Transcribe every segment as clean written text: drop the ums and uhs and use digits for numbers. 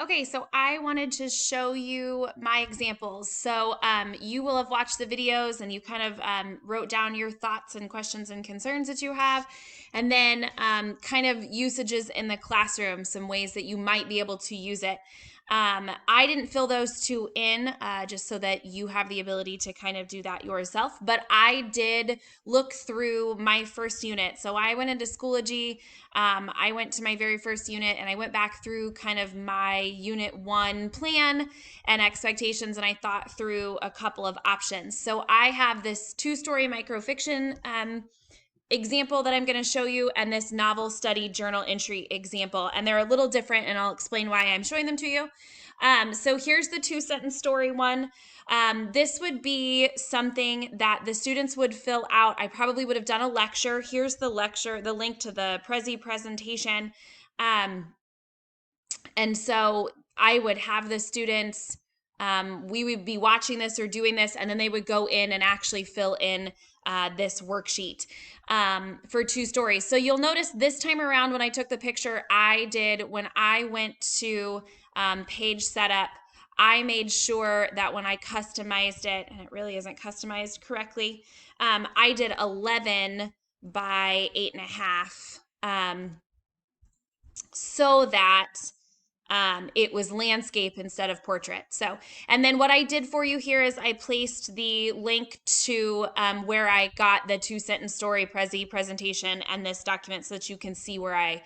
Okay, so I wanted to show you my examples. So you will have watched the videos and you kind of wrote down your thoughts and questions and concerns that you have, and then kind of usages in the classroom, some ways that you might be able to use it. I didn't fill those two in just so that you have the ability to kind of do that yourself, but I did look through my first unit. So I went into Schoology. I went to my very first unit and I went back through kind of my unit 1 plan and expectations, and I thought through a couple of options. So I have this 2-story microfiction example that I'm going to show you, and this novel study journal entry example, and they're a little different, and I'll explain why I'm showing them to you. So here's the 2-sentence story one. This would be something that the students would fill out. I probably would have done a lecture. Here's the lecture, the link to the Prezi presentation. And so I would have the students, we would be watching this or doing this, and then they would go in and actually fill in this worksheet for 2 stories. So you'll notice this time around when I took the picture, when I went to page setup, I made sure that when I customized it, and it really isn't customized correctly, I did 11 by 8.5 so that it was landscape instead of portrait. So, and then what I did for you here is I placed the link to where I got the 2-sentence story Prezi presentation and this document so that you can see where I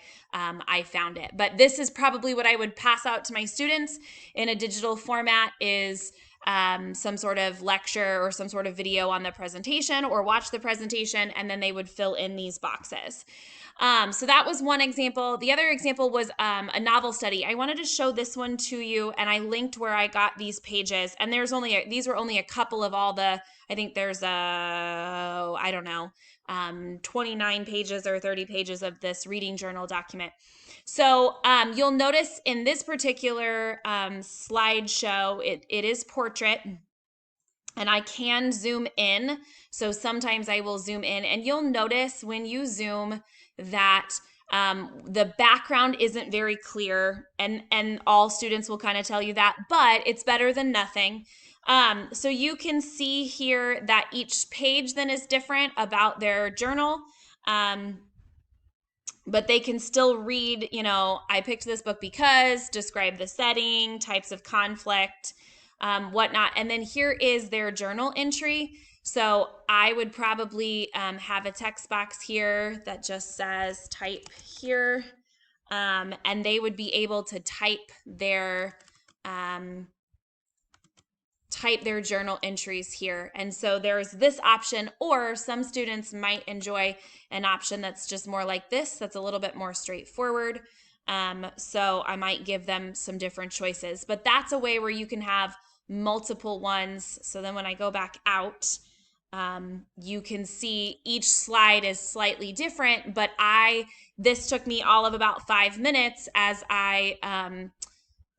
found it. But this is probably what I would pass out to my students in a digital format is some sort of lecture or some sort of video on the presentation, or watch the presentation, and then they would fill in these boxes. So that was one example. The other example was a novel study. I wanted to show this one to you, and I linked where I got these pages. And these were only a couple of all the, I think there's I don't know, 29 pages or 30 pages of this reading journal document. So you'll notice in this particular slideshow, it is portrait. And I can zoom in. So sometimes I will zoom in, and you'll notice when you zoom that the background isn't very clear, and all students will kind of tell you that, but it's better than nothing. So you can see here that each page then is different about their journal. But they can still read, I picked this book because, describe the setting, types of conflict, whatnot. And then here is their journal entry. So I would probably have a text box here that just says type here. And they would be able to type their journal entries here. And so there's this option, or some students might enjoy an option that's just more like this, that's a little bit more straightforward. So I might give them some different choices, but that's a way where you can have multiple ones. So then when I go back out, you can see each slide is slightly different, but this took me all of about 5 minutes as I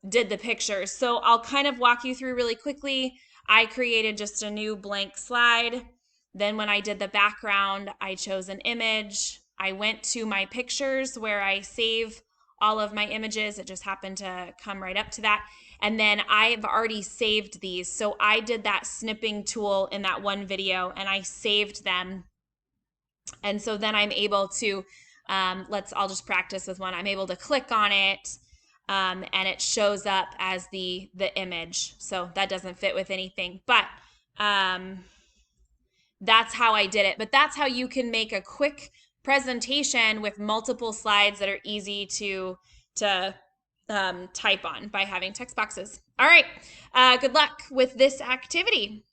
did the pictures. So I'll kind of walk you through really quickly. I created just a new blank slide. Then when I did the background, I chose an image. I went to my pictures where I save all of my images. It just happened to come right up to that. And then I've already saved these. So I did that snipping tool in that one video, and I saved them. And so then I'm able to, I'll just practice with one. I'm able to click on it, and it shows up as the image. So that doesn't fit with anything, but that's how I did it. But that's how you can make a quick presentation with multiple slides that are easy to type on by having text boxes. All right, good luck with this activity.